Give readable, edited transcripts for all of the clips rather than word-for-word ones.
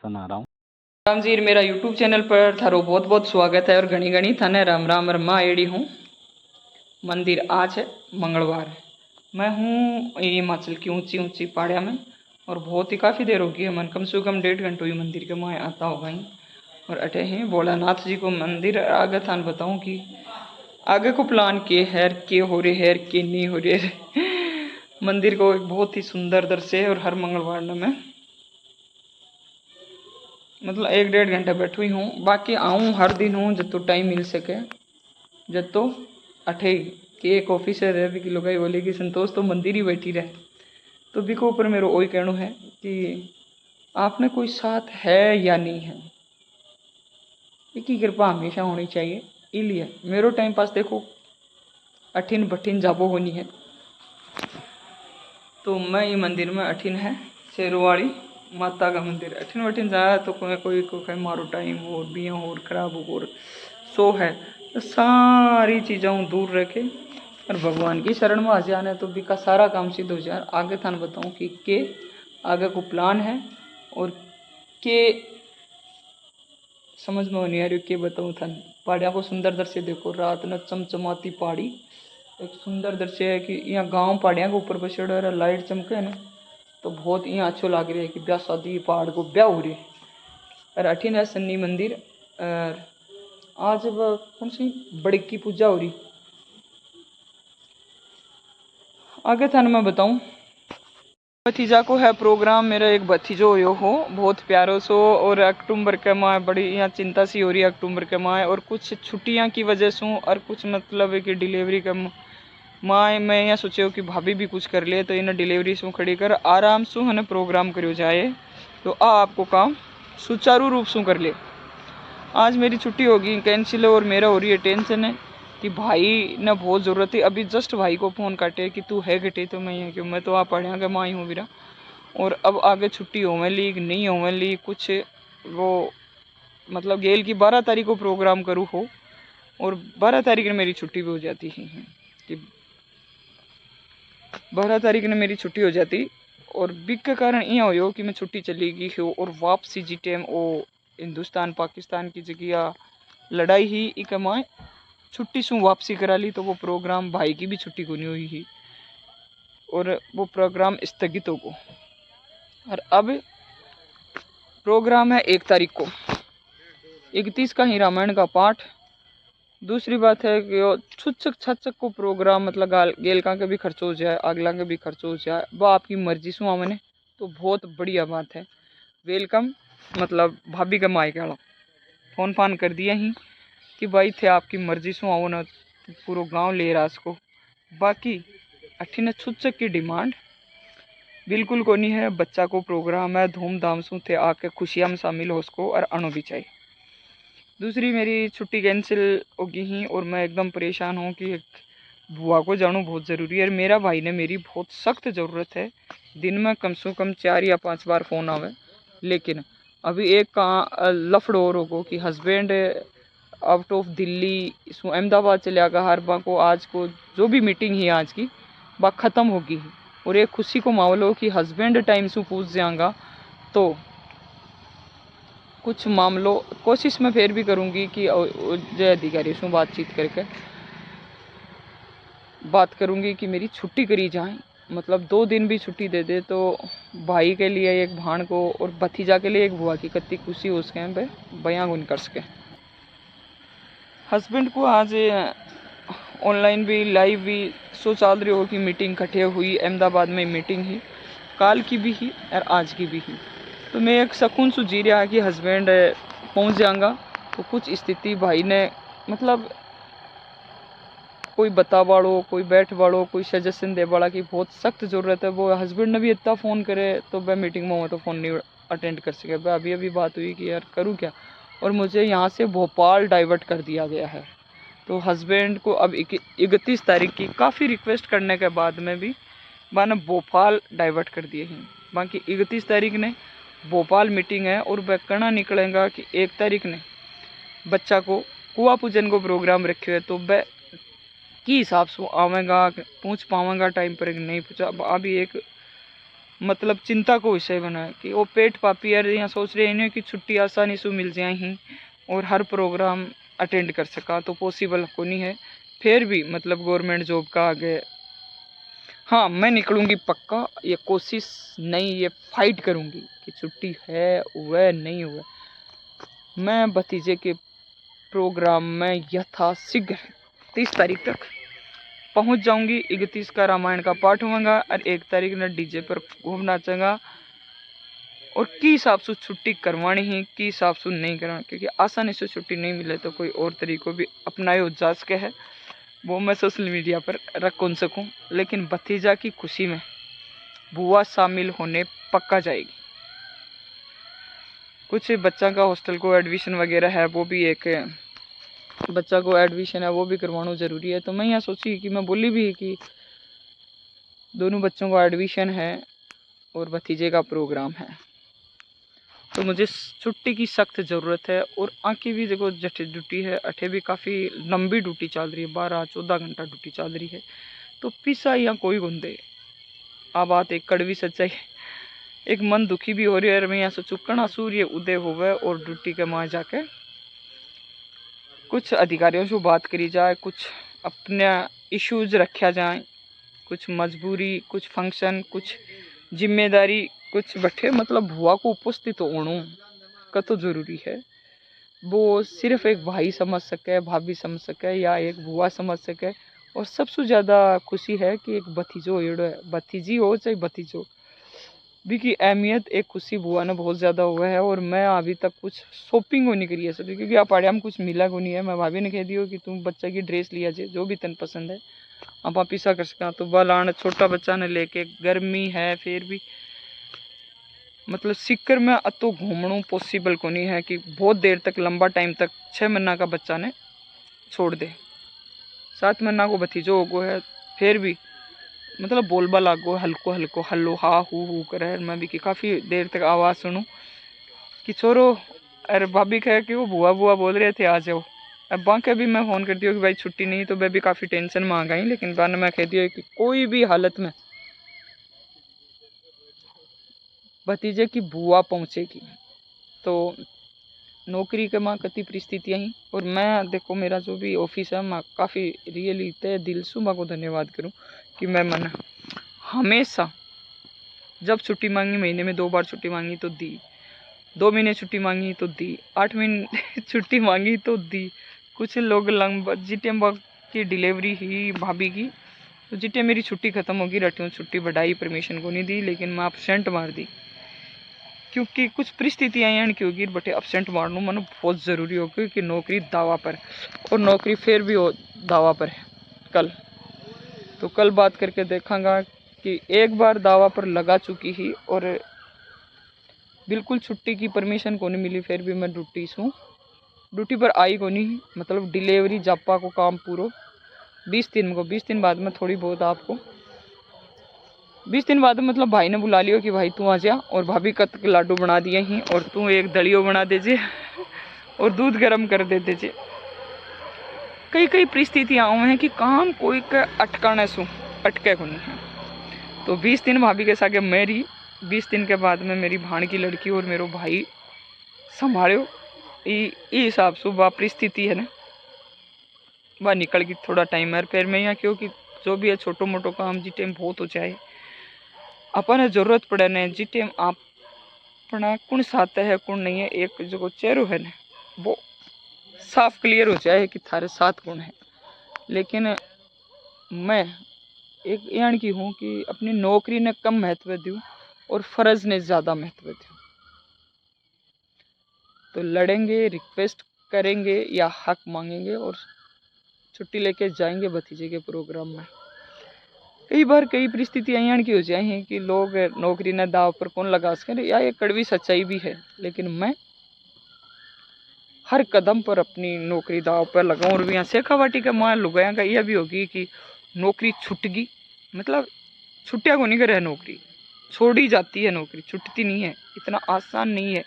सुना रहा हूँ। राम जी, मेरा यूट्यूब चैनल पर थारो बहुत बहुत स्वागत है और घनी घनी थाने राम राम रमा एड़ी हूँ। मंदिर आज है मंगलवार। मैं हूँ हिमाचल की ऊंची ऊंची पहाड़िया में और बहुत ही काफ़ी देर हो गई है। मन कम से कम 1.5 घंटे हुई मंदिर के माए आता होगा ही। और अटे हैं भोलानाथ जी को मंदिर। आगे थान बताऊँ कि आगे को प्लान के है के हो रहे है के नहीं हो रहे मंदिर को एक बहुत ही सुंदर दृश्य है और हर मंगलवार ने मैं मतलब 1-1.5 घंटा बैठी हुई हूँ। बाकी आऊँ हर दिन हूँ जब तो टाइम मिल सके। जब तो अठे कि एक ऑफिसर है भी लोग बोले कि संतोष तो मंदिर ही बैठी रहे। तो भी को ऊपर मेरा वही कहना है कि आपने कोई साथ है या नहीं है, इसकी कृपा हमेशा होनी चाहिए। इसलिए मेरो टाइम पास देखो अठिन बठिन जाबो होनी है। तो मैं ये मंदिर में अठिन है शेरवाड़ी माता का मंदिर। अठिन वठिन जाए तो कोई मारो टाइम और बिया और खराब और सो है तो सारी चीज़ों दूर रखे और भगवान की शरण में आ जाने तो भी का सारा काम सिद्ध हो जाए। आगे थान बताऊँ कि के आगे को प्लान है और के समझ में नहीं आ रही के बताऊँ थान। पहाड़ियों को सुंदर दृश्य देखो, रात में चमचमाती पहाड़ी एक सुंदर दृश्य है कि यहाँ गांव पहाड़ियों के ऊपर बसेड़ और लाइट चमके ना तो बहुत यहाँ अच्छो लग रहा है कि ब्याह शादी पहाड़ को ब्याह हो रही है। और अठिन है सन्नी मंदिर और आज कौन सी बड़ी की पूजा हो रही। आगे थाने मैं बताऊं भतीजा को है प्रोग्राम। मेरा एक भतीजो हो बहुत प्यारो सो और अक्टूबर के माह बड़ी यहाँ चिंता सी हो रही है अक्टूबर के माह और कुछ छुट्टियां की वजह से और कुछ मतलब है कि डिलीवरी का माँ मैं यहाँ सोचे कि भाभी भी कुछ कर ले तो इन्हें डिलीवरी से खड़ी कर आराम से हमें प्रोग्राम करो जाए तो आपको काम सुचारू रूप से कर ले। आज मेरी छुट्टी होगी कैंसिल और मेरा हो रही है टेंशन है कि भाई ने बहुत ज़रूरत है। अभी जस्ट भाई को फ़ोन काटे कि तू है घटे तो मैं क्यों मैं तो आप पढ़िया के माँ ही हूँ मेरा और अब आगे छुट्टी हो ली नहीं हो ली कुछ वो मतलब गेल की 12 तारीख को प्रोग्राम करूँ हो और 12 तारीख ने मेरी छुट्टी भी हो जाती है कि 12 तारीख ने मेरी छुट्टी हो जाती और बिग के कारण यह हो कि मैं छुट्टी चली गई हो और वापसी जी टाइम वो हिंदुस्तान पाकिस्तान की जगह लड़ाई ही इकमाए छुट्टी से वापसी करा ली तो वो प्रोग्राम भाई की भी छुट्टी को नहीं हुई ही और वो प्रोग्राम स्थगित हो गो। और अब प्रोग्राम है 1 तारीख को 31 का ही रामायण का पाठ। दूसरी बात है कि छुच्छक छच्छक को प्रोग्राम मतलब गेलका के भी खर्च हो जाए अगला के भी खर्च हो जाए वह आपकी मर्जी से मैंने तो बहुत बढ़िया बात है। वेलकम मतलब भाभी का मायके वाला फ़ोन फान कर दिया ही कि भाई थे आपकी मर्जी से आओ ना पूरा गांव ले रहा इसको। बाकी अठिन छुच्छक की डिमांड बिल्कुल को नहीं है। बच्चा को प्रोग्राम है धूमधाम से थे आके खुशियाँ में शामिल हो उसको और अणु भी चाहिए। दूसरी मेरी छुट्टी कैंसिल होगी ही और मैं एकदम परेशान हूँ कि बुआ को जाना बहुत ज़रूरी है। मेरा भाई ने मेरी बहुत सख्त ज़रूरत है। दिन में कम से कम 4 या 5 बार फ़ोन आवे लेकिन अभी एक का लफड़ और होगो कि हस्बैंड आउट ऑफ दिल्ली इसमें अहमदाबाद चले आगा हर बा को आज को जो भी मीटिंग ही आज की बा ख़त्म होगी और एक खुशी को माहौल हो कि हस्बैंड टाइम से पूछ जाएगा तो कुछ मामलों कोशिश मैं फिर भी करूँगी कि जय अधिकारी से बातचीत करके बात करूँगी कि मेरी छुट्टी करी जाए मतलब 2 दिन भी छुट्टी दे दे तो भाई के लिए एक भाण को और भतीजा के लिए एक बुआ की कितनी खुशी हो सके पे बयां गुन कर सके। हस्बैंड को आज ऑनलाइन भी लाइव भी सो चल रही हो कि मीटिंग इकट्ठे हुई अहमदाबाद में मीटिंग ही काल की भी ही और आज की भी ही तो मैं एक सकून से जी रहा कि हस्बैंड पहुंच जाऊंगा तो कुछ स्थिति भाई ने मतलब कोई बता वाड़ो कोई बैठ वाड़ो कोई सजेशन दे वाला की बहुत सख्त ज़रूरत है। वो हस्बैंड ने भी इतना फ़ोन करे तो मैं मीटिंग में हूँ तो फ़ोन नहीं अटेंड कर सके। वह अभी बात हुई कि यार करूँ क्या और मुझे यहाँ से भोपाल डाइवर्ट कर दिया गया है। तो हस्बैंड को अब 31 तारीख की काफ़ी रिक्वेस्ट करने के बाद में भी मैंने भोपाल डाइवर्ट कर दिए हैं। बाकी 31 तारीख ने भोपाल मीटिंग है और वह कहना निकलेगा कि 1 तारीख ने बच्चा को कुआ पूजन को प्रोग्राम रखे हुए तो वह की हिसाब से आवेगा पूछ पावेगा टाइम पर नहीं पूछा। अभी एक मतलब चिंता को विषय बना है कि वो पेट पापी यार यहाँ सोच रहे हैं कि छुट्टी आसानी से मिल जाए ही और हर प्रोग्राम अटेंड कर सका, तो पॉसिबल को नहीं है। फिर भी मतलब गवर्नमेंट जॉब का आगे हाँ मैं निकलूँगी पक्का, ये कोशिश नहीं ये फाइट करूँगी कि छुट्टी है वह नहीं हुआ। मैं भतीजे के प्रोग्राम में यथाशीघ्र 30 तारीख तक पहुंच जाऊंगी। 31 का रामायण का पाठ होगा और 1 तारीख न डीजे पर खूब नाचेगा। और की हिसाब से छुट्टी करवानी ही की हिसाब से नहीं करवानी, क्योंकि आसानी से छुट्टी नहीं मिले तो कोई और तरीकों भी अपनाए हो जा सके है, वो मैं सोशल मीडिया पर रख कौन सकूँ। लेकिन भतीजा की खुशी में बुआ शामिल होने पक्का जाएगी। कुछ बच्चा का हॉस्टल को एडमिशन वगैरह है, वो भी एक बच्चा को एडमिशन है वो भी करवाना ज़रूरी है। तो मैं यहाँ सोची कि मैं बोली भी कि दोनों बच्चों का एडमिशन है और भतीजे का प्रोग्राम है, तो मुझे छुट्टी की सख्त ज़रूरत है। और आँखी भी देखो जठे ड्यूटी है, अठे भी काफ़ी लंबी ड्यूटी चल रही है, 12-14 घंटा ड्यूटी चल रही है। तो पिसा यहाँ कोई गुंदे आ बात एक कड़वी सच्चाई, एक मन दुखी भी हो रही है। मैं यहाँ से चुकना सूर्य उदय होवे और ड्यूटी के वहाँ जाके कुछ अधिकारियों से बात करी जाए, कुछ अपने इश्यूज रखा जाए, कुछ मजबूरी, कुछ फंक्शन, कुछ जिम्मेदारी, कुछ बैठे मतलब बुआ को उपस्थित होना का तो ज़रूरी है। वो सिर्फ एक भाई समझ सके, भाभी समझ सके या एक बुआ समझ सके। और सबसे ज़्यादा खुशी है कि एक भतीजो है, भतीजी हो चाहे भतीजो भी की अहमियत एक खुशी बुआ ने बहुत ज़्यादा हुआ है। और मैं अभी तक कुछ शॉपिंग नहीं करी है सभी, क्योंकि आप में कुछ मिला को नहीं है। मैं भाभी ने कह दियो कि तुम बच्चा की ड्रेस लिया जे जो भी तन पसंद है, आप पीसा कर सका। तो बलान छोटा बच्चा ने लेके गर्मी है फिर भी मतलब सिक्कर में अतो घूमना पॉसिबल को नहीं है कि बहुत देर तक लंबा टाइम तक 6 महीना का बच्चा ने छोड़ दे। 7 महीना को भतीजो होगो है फिर भी मतलब बोलबा लागो हल्को हल्को हल्लो हा हु करे। मैं भी कि काफ़ी देर तक आवाज़ सुनूं कि छोरो, अरे भाभी कहे कि वो बुआ बुआ बोल रहे थे आ जाओ। अब बाकी भी मैं फ़ोन कर दिया कि भाई छुट्टी नहीं, तो मैं भी काफ़ी टेंशन में आ गई। लेकिन बाद में मैं कह दिया कि कोई भी हालत में भतीजे की बुआ पहुँचेगी। तो नौकरी के माँ कति परिस्थितियाँ ही, और मैं देखो मेरा जो भी ऑफिस है मैं काफ़ी रियली तय दिल से माँ को धन्यवाद करूँ कि मैं मन हमेशा जब छुट्टी मांगी, महीने में 2 बार छुट्टी मांगी तो दी, 2 महीने छुट्टी मांगी तो दी, 8 महीने छुट्टी मांगी तो दी। कुछ लोग लंबा जिटे की डिलीवरी ही भाभी की, तो जिटे मेरी छुट्टी ख़त्म होगी रटी छुट्टी बढ़ाई, परमिशन को नहीं दी, लेकिन मैं अपसेंट मार दी क्योंकि कुछ परिस्थितियाँ हैं क्योंकि बटे अपसेंट मारना मन बहुत ज़रूरी हो, क्योंकि नौकरी दावा पर, और नौकरी फिर भी हो दावा पर है कल। तो कल बात करके देखांगा कि एक बार दावा पर लगा चुकी ही और बिल्कुल छुट्टी की परमिशन को नहीं मिली, फिर भी मैं ड्यूटी पर आई को नहीं। मतलब डिलीवरी जापा को काम पूरा 20 दिन को, 20 दिन बाद में थोड़ी बहुत आपको 20 दिन बाद मतलब भाई ने बुला लियो कि भाई तू आ जा, और भाभी कत के लाडू बना दिए ही, और तू एक दलियो बना दीजिए और दूध गर्म कर दे दीजिए। कई कई परिस्थितियाँ हैं कि काम कोई का अटकाने सु अटके को नहीं है। तो 20 दिन भाभी के साथ मेरी 20 दिन के बाद में मेरी भाण की लड़की और मेरे भाई संभालो। ये हिसाब से वह परिस्थिति है ना, वह निकल गई थोड़ा टाइम है। फिर मैं यहाँ क्योंकि जो भी है छोटो मोटो काम जी टाइम बहुत हो जाए अपन जरूरत पड़े ने, जी टाइम आप अपना कौन साथ है कौन नहीं है, एक जो चेहरो है ना वो साफ क्लियर हो जाए कि थारे साथ कौन है। लेकिन मैं एक यानी की हूँ कि अपनी नौकरी ने कम महत्व दूँ और फ़र्ज ने ज़्यादा महत्व दूँ। तो लड़ेंगे, रिक्वेस्ट करेंगे या हक मांगेंगे और छुट्टी लेके जाएंगे भतीजे के प्रोग्राम में। कई बार कई परिस्थितियाँ यहाँ की हो जाए कि लोग नौकरी ने दाव पर कौन लगा सकें, या ये कड़वी सच्चाई भी है। लेकिन मैं हर कदम पर अपनी नौकरी दाव पर लगाऊं। और यहाँ शेखावाटी का माँ लुगाया का यह भी होगी कि नौकरी छूट गई मतलब छुट्टिया को नहीं करे, नौकरी छोड़ी जाती है, नौकरी छूटती नहीं है। इतना आसान नहीं है,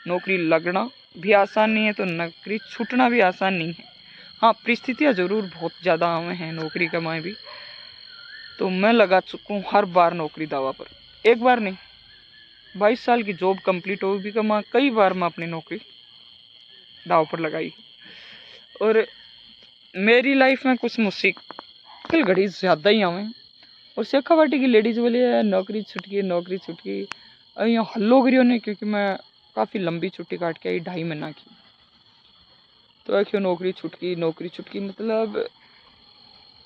नौकरी लगना भी आसान नहीं है तो नौकरी छूटना भी आसान नहीं है। हाँ परिस्थितियाँ ज़रूर बहुत ज़्यादा आवे हैं नौकरी के माँ भी। तो मैं लगा चुका हूँ हर बार नौकरी दावा पर। एक बार नहीं, 22 साल की जॉब कंप्लीट हो भी कमा कई बार मैं अपनी नौकरी दाव पर लगाई। और मेरी लाइफ में कुछ मुश्किल घड़ी ज़्यादा ही आवे और शेखावाटी की लेडीज़ बोले नौकरी छूट गई, नौकरी छूट गई। और यहाँ हल्लो करियो ने, क्योंकि मैं काफ़ी लंबी छुट्टी काट के आई, 2.5 महीना की। तो क्यों नौकरी छूट गई, नौकरी छूट गई, मतलब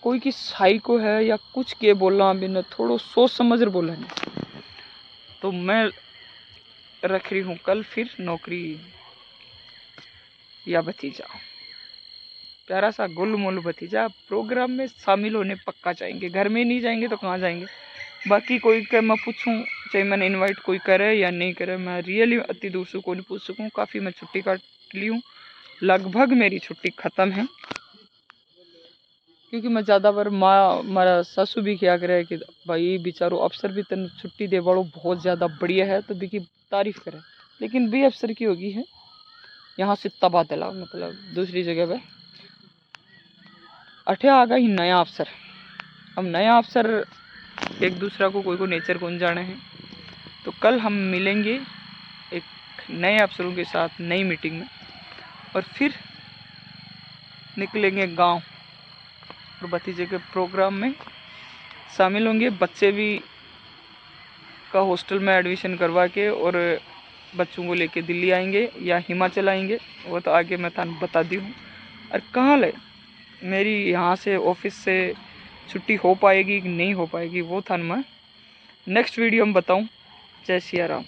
कोई की साइको है या कुछ के बोला अभी न, थोड़ो सोच समझ कर बोला नहीं। तो मैं रख रही हूँ कल फिर नौकरी या भतीजा, प्यारा सा गोलू मोलू भतीजा प्रोग्राम में शामिल होने पक्का जाएंगे। घर में नहीं जाएंगे तो कहाँ जाएंगे। बाकी कोई के मैं पूछूं, चाहे मैंने इनवाइट कोई करे या नहीं करे, मैं रियली अति दूर से कोई नहीं पूछ सकूँ। काफ़ी मैं छुट्टी काट ली हूँ, लगभग मेरी छुट्टी ख़त्म है। क्योंकि मैं ज़्यादा बार मारा सासू भी क्या करे कि भाई बेचारो अफसर भी तेन छुट्टी दे वालों बहुत ज़्यादा बढ़िया है, तो बिकी तारीफ करे। लेकिन बे अफसर की होगी है यहाँ से तबादला, मतलब दूसरी जगह पे अठे आ गई नया अफसर। अब नया अफसर एक दूसरा को कोई को नेचर कौन जाने हैं। तो कल हम मिलेंगे एक नए अफसरों के साथ नई मीटिंग में, और फिर निकलेंगे गांव और भतीजे के प्रोग्राम में शामिल होंगे। बच्चे भी का हॉस्टल में एडमिशन करवा के और बच्चों को लेके दिल्ली आएंगे या हिमाचल आएंगे, वो तो आगे मैं थान बता दी हूँ। और कहाँ ले मेरी यहाँ से ऑफिस से छुट्टी हो पाएगी कि नहीं हो पाएगी, वो थान मैं नेक्स्ट वीडियो में बताऊँ। जय सिया राम।